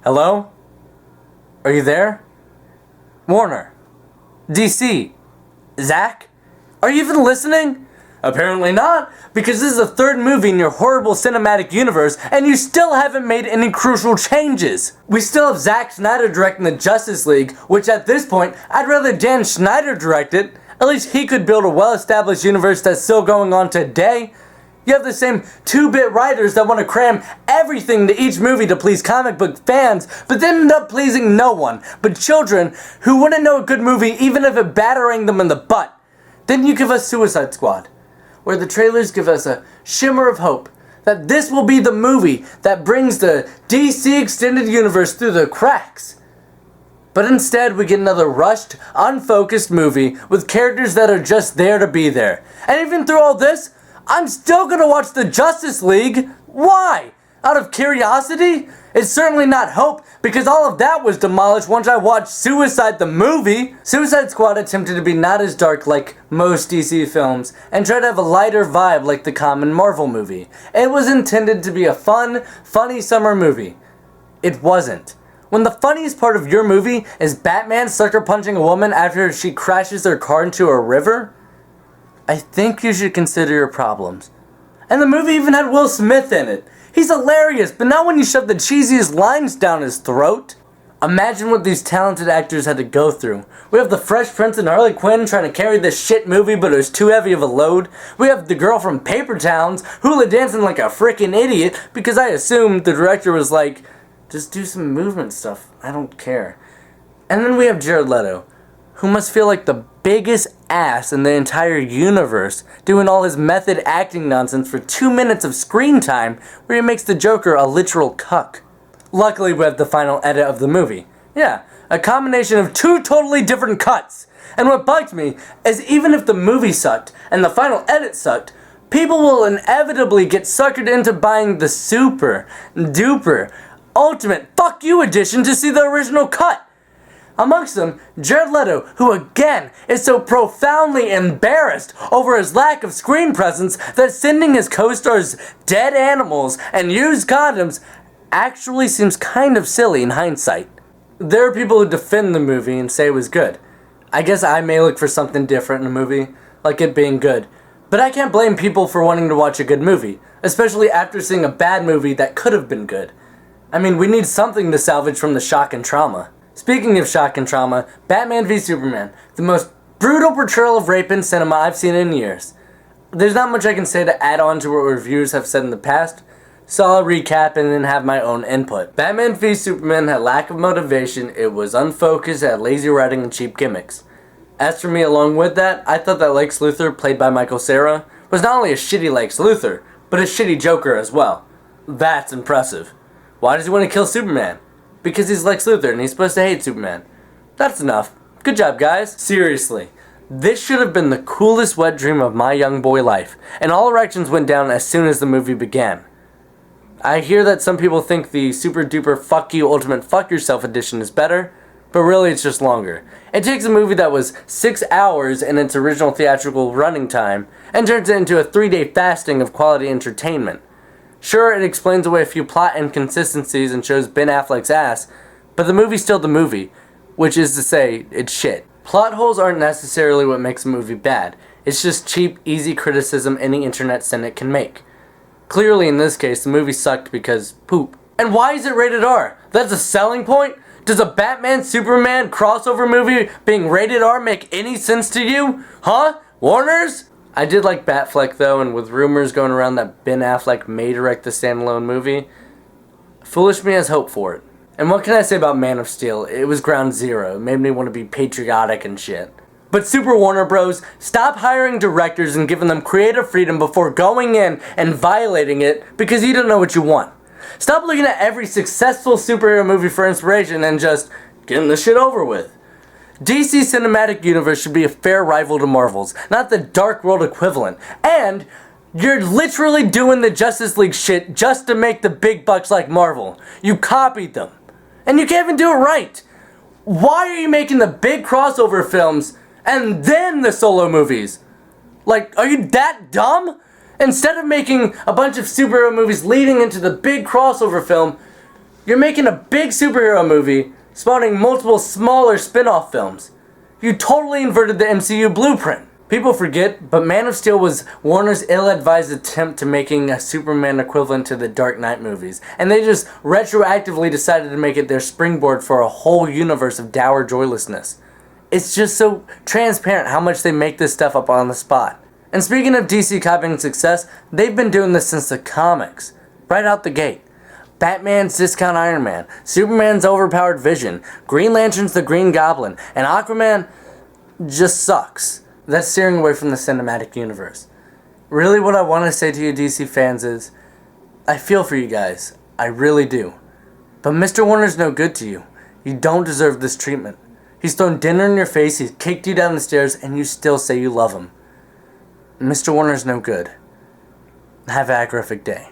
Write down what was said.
Hello? Are you there? Warner. DC. Zach? Are you even listening? Apparently not, because this is the third movie in your horrible cinematic universe, and you still haven't made any crucial changes. We still have Zack Snyder directing the Justice League, which at this point, I'd rather Dan Schneider direct it. At least he could build a well-established universe that's still going on today. You have the same 2-bit writers that want to cram everything to each movie to please comic book fans, but then end up pleasing no one but children who wouldn't know a good movie even if it battering them in the butt. Then you give us Suicide Squad, where the trailers give us a shimmer of hope that this will be the movie that brings the DC Extended Universe through the cracks. But instead we get another rushed, unfocused movie with characters that are just there to be there. And even through all this, I'm still gonna watch the Justice League. Why? Out of curiosity? It's certainly not hope, because all of that was demolished once I watched Suicide the movie. Suicide Squad attempted to be not as dark like most DC films, and tried to have a lighter vibe like the common Marvel movie. It was intended to be a fun, funny summer movie. It wasn't. When the funniest part of your movie is Batman sucker punching a woman after she crashes their car into a river, I think you should consider your problems. And the movie even had Will Smith in it. He's hilarious, but not when you shove the cheesiest lines down his throat. Imagine what these talented actors had to go through. We have the Fresh Prince and Harley Quinn trying to carry this shit movie, but it was too heavy of a load. We have the girl from Paper Towns hula dancing like a freaking idiot because I assumed the director was like, just do some movement stuff, I don't care. And then we have Jared Leto, who must feel like the biggest ass in the entire universe, doing all his method acting nonsense for 2 minutes of screen time where he makes the Joker a literal cuck. Luckily we have the final edit of the movie. Yeah, a combination of 2 totally different cuts. And what bugged me is even if the movie sucked and the final edit sucked, people will inevitably get suckered into buying the super duper ultimate fuck you edition to see the original cut. Amongst them, Jared Leto, who again is so profoundly embarrassed over his lack of screen presence that sending his co-stars dead animals and used condoms actually seems kind of silly in hindsight. There are people who defend the movie and say it was good. I guess I may look for something different in a movie, like it being good. But I can't blame people for wanting to watch a good movie, especially after seeing a bad movie that could have been good. I mean, we need something to salvage from the shock and trauma. Speaking of shock and trauma, Batman v Superman, the most brutal portrayal of rape in cinema I've seen in years. There's not much I can say to add on to what reviewers have said in the past, so I'll recap and then have my own input. Batman v Superman had lack of motivation, it was unfocused, had lazy writing and cheap gimmicks. As for me, along with that, I thought that Lex Luthor, played by Michael Cera, was not only a shitty Lex Luthor, but a shitty Joker as well. That's impressive. Why does he want to kill Superman? Because he's Lex Luthor and he's supposed to hate Superman. That's enough. Good job, guys. Seriously. This should have been the coolest wet dream of my young boy life, and all erections went down as soon as the movie began. I hear that some people think the super duper fuck you ultimate fuck yourself edition is better, but really it's just longer. It takes a movie that was 6 hours in its original theatrical running time and turns it into a 3-day fasting of quality entertainment. Sure, it explains away a few plot inconsistencies and shows Ben Affleck's ass, but the movie's still the movie, which is to say, it's shit. Plot holes aren't necessarily what makes a movie bad. It's just cheap, easy criticism any internet cynic can make. Clearly, in this case, the movie sucked because poop. And why is it rated R? That's a selling point? Does a Batman-Superman crossover movie being rated R make any sense to you? Huh? Warners? I did like Batfleck though, and with rumors going around that Ben Affleck may direct the standalone movie, foolish me has hope for it. And what can I say about Man of Steel? It was ground zero. It made me want to be patriotic and shit. But Super Warner Bros., stop hiring directors and giving them creative freedom before going in and violating it because you don't know what you want. Stop looking at every successful superhero movie for inspiration and just getting this shit over with. DC Cinematic Universe should be a fair rival to Marvel's, not the Dark World equivalent. And you're literally doing the Justice League shit just to make the big bucks like Marvel. You copied them. And you can't even do it right. Why are you making the big crossover films and then the solo movies? Like, are you that dumb? Instead of making a bunch of superhero movies leading into the big crossover film, You're making a big superhero movie, spawning multiple smaller spin-off films. You totally inverted the MCU blueprint. People forget, but Man of Steel was Warner's ill-advised attempt to making a Superman equivalent to the Dark Knight movies, and they just retroactively decided to make it their springboard for a whole universe of dour joylessness. It's just so transparent how much they make this stuff up on the spot. And speaking of DC copying success, they've been doing this since the comics, right out the gate. Batman's discount Iron Man, Superman's overpowered Vision, Green Lantern's the Green Goblin, and Aquaman just sucks. That's steering away from the cinematic universe. Really what I want to say to you DC fans is, I feel for you guys. I really do. But Mr. Warner's no good to you. You don't deserve this treatment. He's thrown dinner in your face, he's kicked you down the stairs, and you still say you love him. Mr. Warner's no good. Have a horrific day.